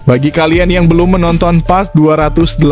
Bagi kalian yang belum menonton part 285,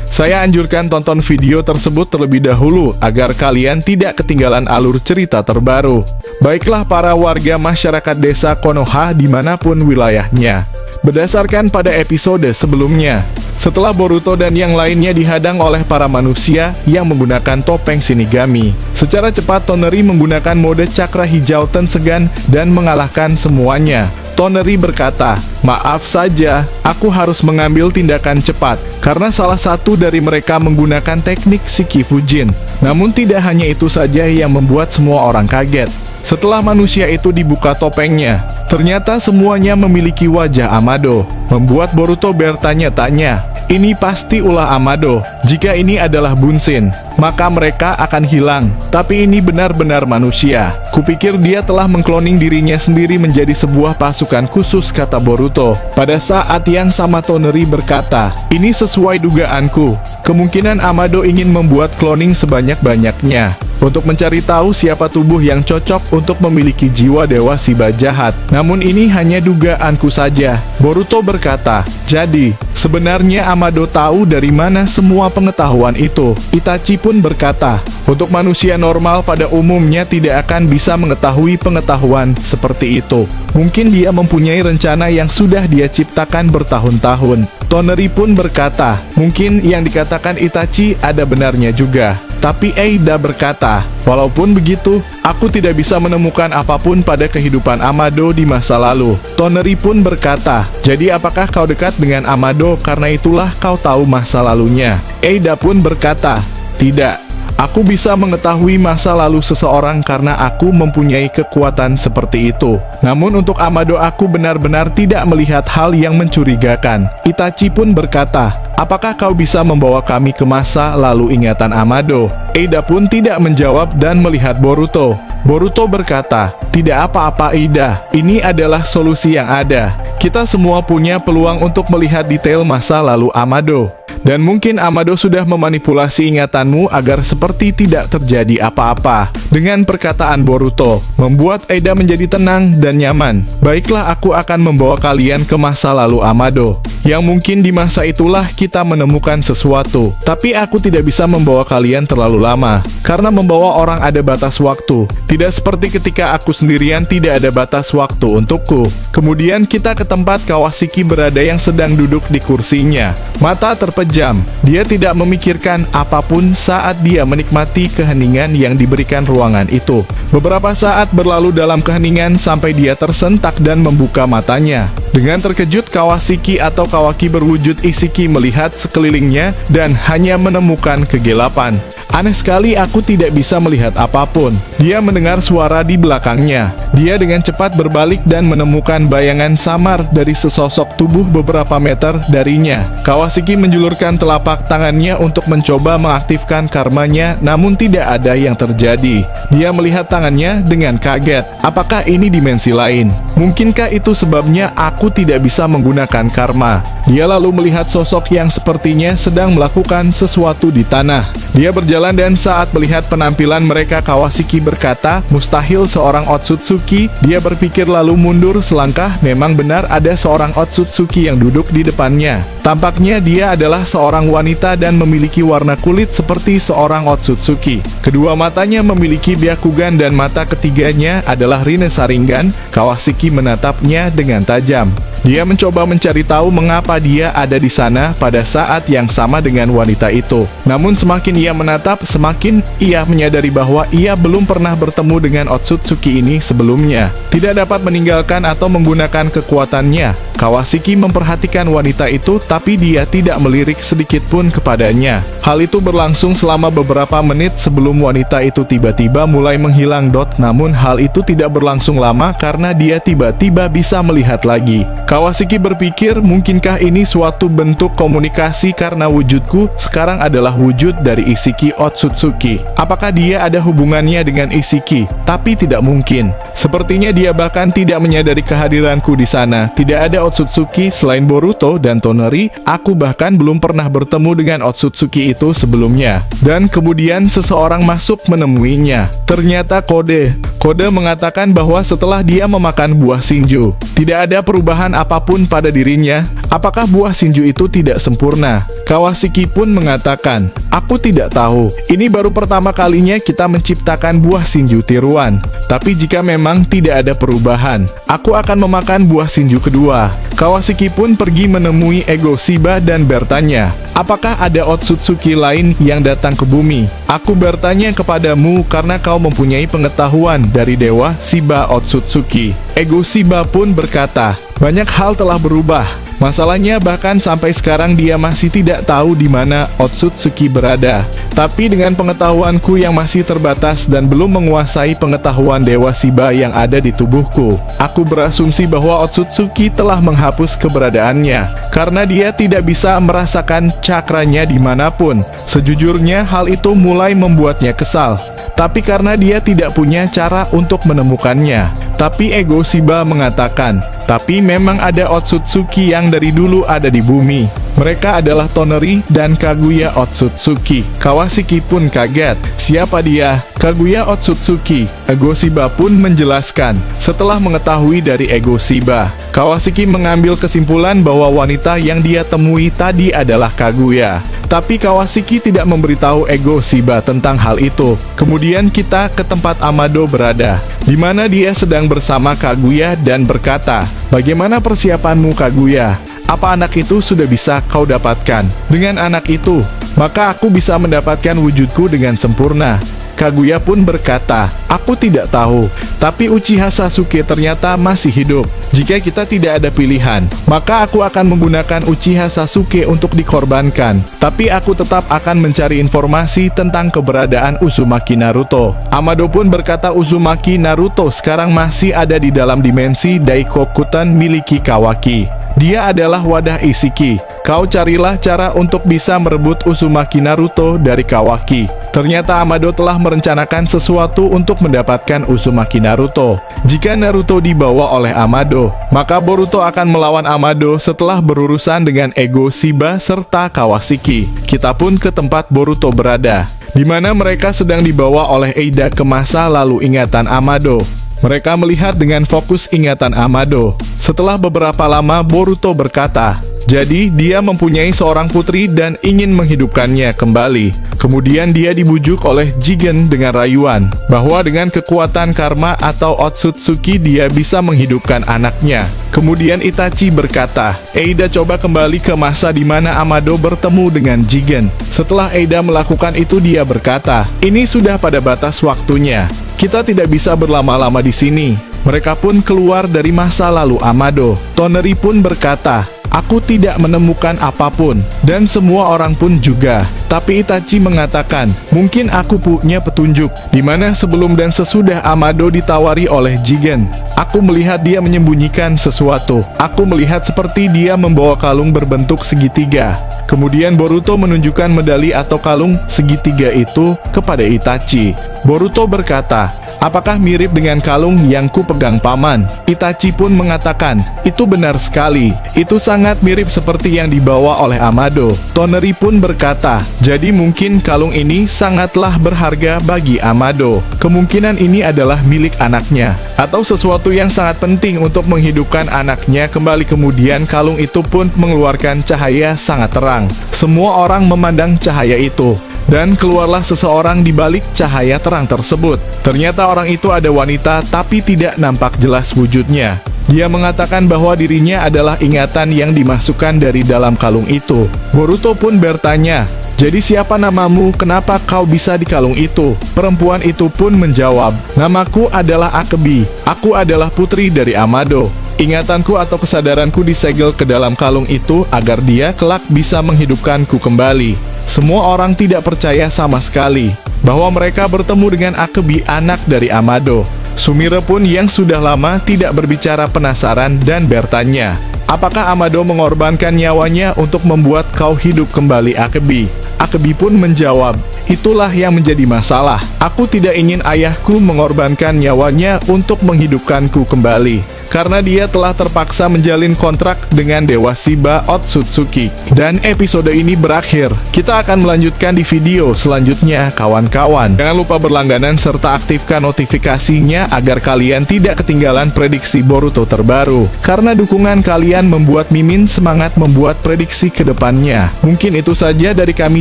saya anjurkan tonton video tersebut terlebih dahulu agar kalian tidak ketinggalan alur cerita terbaru. Baiklah para warga masyarakat desa Konoha dimanapun wilayahnya. Berdasarkan pada episode sebelumnya, setelah Boruto dan yang lainnya dihadang oleh para manusia yang menggunakan topeng Shinigami, secara cepat Toneri menggunakan mode cakra hijau Tensegan dan mengalahkan semuanya. Toneri berkata, "Maaf saja, aku harus mengambil tindakan cepat, karena salah satu dari mereka menggunakan teknik Shiki Fujin." Namun tidak hanya itu saja yang membuat semua orang kaget. Setelah manusia itu dibuka topengnya, ternyata semuanya memiliki wajah Amado, membuat Boruto bertanya-tanya, ini pasti ulah Amado. Jika ini adalah Bunshin, maka mereka akan hilang. Tapi ini benar-benar manusia. Kupikir dia telah mengkloning dirinya sendiri menjadi sebuah pasukan khusus, kata Boruto. Pada saat yang sama Toneri berkata, ini sesuai dugaanku. Kemungkinan Amado ingin membuat kloning sebanyak-banyaknya untuk mencari tahu siapa tubuh yang cocok untuk memiliki jiwa dewa Shiba jahat. Namun ini hanya dugaanku saja, Boruto berkata. Jadi, sebenarnya Amado tahu dari mana semua pengetahuan itu. Itachi pun berkata, untuk manusia normal pada umumnya tidak akan bisa mengetahui pengetahuan seperti itu. Mungkin dia mempunyai rencana yang sudah dia ciptakan bertahun-tahun. Toneri pun berkata, mungkin yang dikatakan Itachi ada benarnya juga. Tapi Eida berkata, walaupun begitu, aku tidak bisa menemukan apapun pada kehidupan Amado di masa lalu. Toneri pun berkata, jadi apakah kau dekat dengan Amado karena itulah kau tahu masa lalunya? Eida pun berkata, tidak. Aku bisa mengetahui masa lalu seseorang karena aku mempunyai kekuatan seperti itu. Namun untuk Amado aku benar-benar tidak melihat hal yang mencurigakan. Itachi pun berkata, apakah kau bisa membawa kami ke masa lalu ingatan Amado? Eida pun tidak menjawab dan melihat Boruto. Boruto berkata, tidak apa-apa Eida, ini adalah solusi yang ada. Kita semua punya peluang untuk melihat detail masa lalu Amado. Dan mungkin Amado sudah memanipulasi ingatanmu agar seperti tidak terjadi apa-apa. Dengan perkataan Boruto, membuat Eida menjadi tenang dan nyaman. Baiklah, aku akan membawa kalian ke masa lalu Amado, yang mungkin di masa itulah kita menemukan sesuatu. Tapi aku tidak bisa membawa kalian terlalu lama, karena membawa orang ada batas waktu. Tidak seperti ketika aku sendirian tidak ada batas waktu untukku. Kemudian kita ke tempat Kawashiki berada yang sedang duduk di kursinya. Mata terpejam. Dia tidak memikirkan apapun saat dia menikmati keheningan yang diberikan ruangan itu. Beberapa saat berlalu dalam keheningan sampai dia tersentak dan membuka matanya. Dengan terkejut, Kawashiki atau Kawaki berwujud Isiki melihat sekelilingnya dan hanya menemukan kegelapan. Aneh sekali, aku tidak bisa melihat apapun. Dia mendengar suara di belakangnya. Dia dengan cepat berbalik dan menemukan bayangan samar dari sesosok tubuh beberapa meter darinya. Kawashiki menjulurkan telapak tangannya untuk mencoba mengaktifkan karmanya, namun tidak ada yang terjadi. Dia melihat tangannya dengan kaget. Apakah ini dimensi lain? Mungkinkah itu sebabnya aku tidak bisa menggunakan karma? Dia lalu melihat sosok yang sepertinya sedang melakukan sesuatu di tanah. Dia berjalan dan saat melihat penampilan mereka, Kawashiki berkata, mustahil seorang Otsutsuki. Dia berpikir lalu mundur selangkah. Memang benar ada seorang Otsutsuki yang duduk di depannya. Tampaknya dia adalah seorang wanita dan memiliki warna kulit seperti seorang Otsutsuki. Kedua matanya memiliki Byakugan dan mata ketiganya adalah Rinne Sharingan. Kawashiki menatapnya dengan tajam. Dia mencoba mencari tahu mengapa dia ada di sana pada saat yang sama dengan wanita itu. Namun semakin ia menatap, semakin ia menyadari bahwa ia belum pernah bertemu dengan Otsutsuki ini sebelumnya. Tidak dapat meninggalkan atau menggunakan kekuatannya. Kawashiki memperhatikan wanita itu, tapi dia tidak melirik sedikit pun kepadanya. Hal itu berlangsung selama beberapa menit sebelum wanita itu tiba-tiba mulai menghilang. Namun hal itu tidak berlangsung lama karena dia tiba-tiba bisa melihat lagi. Kawashiki berpikir, mungkinkah ini suatu bentuk komunikasi karena wujudku sekarang adalah wujud dari Isiki Otsutsuki. Apakah dia ada hubungannya dengan Isiki? Tapi tidak mungkin. Sepertinya dia bahkan tidak menyadari kehadiranku di sana. Tidak ada Otsutsuki selain Boruto dan Toneri. Aku bahkan belum pernah bertemu dengan Otsutsuki itu sebelumnya. Dan kemudian seseorang masuk menemuinya. Ternyata Kode. Kode mengatakan bahwa setelah dia memakan buah Shinju, tidak ada perubahan apapun pada dirinya? Apakah buah Shinju itu tidak sempurna? Kawashiki pun mengatakan, aku tidak tahu. Ini baru pertama kalinya kita menciptakan buah Shinju tiruan. Tapi jika memang tidak ada perubahan, aku akan memakan buah Shinju kedua. Kawashiki pun pergi menemui Ego Shiba dan bertanya, apakah ada Otsutsuki lain yang datang ke bumi? Aku bertanya kepadamu karena kau mempunyai pengetahuan dari Dewa Shiba Otsutsuki. Ego Shiba pun berkata, banyak hal telah berubah. Masalahnya bahkan sampai sekarang dia masih tidak tahu di mana Otsutsuki berada. Tapi dengan pengetahuanku yang masih terbatas dan belum menguasai pengetahuan Dewa Shiba yang ada di tubuhku, aku berasumsi bahwa Otsutsuki telah menghapus keberadaannya, karena dia tidak bisa merasakan cakranya dimanapun. Sejujurnya hal itu mulai membuatnya kesal. Tapi karena dia tidak punya cara untuk menemukannya. Tapi Ego Shiba mengatakan, tapi memang ada Otsutsuki yang dari dulu ada di bumi. Mereka adalah Toneri dan Kaguya Otsutsuki. Kawashiki pun kaget. Siapa dia? Kaguya Otsutsuki. Ego Shiba pun menjelaskan. Setelah mengetahui dari Ego Shiba, Kawashiki mengambil kesimpulan bahwa wanita yang dia temui tadi adalah Kaguya. Tapi Kawashiki tidak memberitahu Ego Shiba tentang hal itu. Kemudian kita ke tempat Amado berada, di mana dia sedang bersama Kaguya dan berkata, bagaimana persiapanmu Kaguya? Apa anak itu sudah bisa kau dapatkan? Dengan anak itu, maka aku bisa mendapatkan wujudku dengan sempurna. Kaguya pun berkata, aku tidak tahu, tapi Uchiha Sasuke ternyata masih hidup. Jika kita tidak ada pilihan, maka aku akan menggunakan Uchiha Sasuke untuk dikorbankan. Tapi aku tetap akan mencari informasi tentang keberadaan Uzumaki Naruto. Amado pun berkata Uzumaki Naruto sekarang masih ada di dalam dimensi Daikokutan miliki Kawaki. Dia adalah wadah Isiki. Kau carilah cara untuk bisa merebut Uzumaki Naruto dari Kawaki. Ternyata Amado telah merencanakan sesuatu untuk mendapatkan Uzumaki Naruto. Jika Naruto dibawa oleh Amado, maka Boruto akan melawan Amado setelah berurusan dengan Ego Shiba serta Kawashiki. Kita pun ke tempat Boruto berada, di mana mereka sedang dibawa oleh Eida ke masa lalu ingatan Amado. Mereka melihat dengan fokus ingatan Amado. Setelah beberapa lama, Boruto berkata, jadi dia mempunyai seorang putri dan ingin menghidupkannya kembali. Kemudian dia dibujuk oleh Jigen dengan rayuan, bahwa dengan kekuatan karma atau Otsutsuki dia bisa menghidupkan anaknya. Kemudian Itachi berkata, Eida coba kembali ke masa di mana Amado bertemu dengan Jigen. Setelah Eida melakukan itu dia berkata, ini sudah pada batas waktunya. Kita tidak bisa berlama-lama di sini. Mereka pun keluar dari masa lalu Amado. Toneri pun berkata, aku tidak menemukan apapun, dan semua orang pun juga. Tapi Itachi mengatakan, mungkin aku punya petunjuk, di mana sebelum dan sesudah Amado ditawari oleh Jigen. Aku melihat dia menyembunyikan sesuatu. Aku melihat seperti dia membawa kalung berbentuk segitiga. Kemudian Boruto menunjukkan medali atau kalung segitiga itu kepada Itachi. Boruto berkata, apakah mirip dengan kalung yang ku pegang paman? Itachi pun mengatakan, itu benar sekali. Itu sangat mirip seperti yang dibawa oleh Amado. Toneri pun berkata, jadi mungkin kalung ini sangatlah berharga bagi Amado. Kemungkinan ini adalah milik anaknya, atau sesuatu yang sangat penting untuk menghidupkan anaknya kembali. Kemudian kalung itu pun mengeluarkan cahaya sangat terang. Semua orang memandang cahaya itu, dan keluarlah seseorang di balik cahaya terang tersebut. Ternyata orang itu ada wanita, tapi tidak nampak jelas wujudnya. Dia mengatakan bahwa dirinya adalah ingatan yang dimasukkan dari dalam kalung itu. Boruto pun bertanya, jadi siapa namamu? Kenapa kau bisa di kalung itu? Perempuan itu pun menjawab, namaku adalah Akebi. Aku adalah putri dari Amado. Ingatanku atau kesadaranku disegel ke dalam kalung itu agar dia kelak bisa menghidupkanku kembali. Semua orang tidak percaya sama sekali bahwa mereka bertemu dengan Akebi, anak dari Amado. Sumire pun yang sudah lama tidak berbicara penasaran dan bertanya, apakah Amado mengorbankan nyawanya untuk membuat kau hidup kembali Akebi? Akebi pun menjawab, itulah yang menjadi masalah. Aku tidak ingin ayahku mengorbankan nyawanya untuk menghidupkanku kembali, karena dia telah terpaksa menjalin kontrak dengan Dewa Shiba Otsutsuki. Dan episode ini berakhir. Kita akan melanjutkan di video selanjutnya, kawan-kawan. Jangan lupa berlangganan serta aktifkan notifikasinya agar kalian tidak ketinggalan prediksi Boruto terbaru. Karena dukungan kalian membuat Mimin semangat membuat prediksi ke depannya. Mungkin itu saja dari kami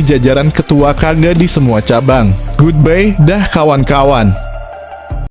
jajaran ketua Kage di semua cabang. Goodbye, dah kawan-kawan.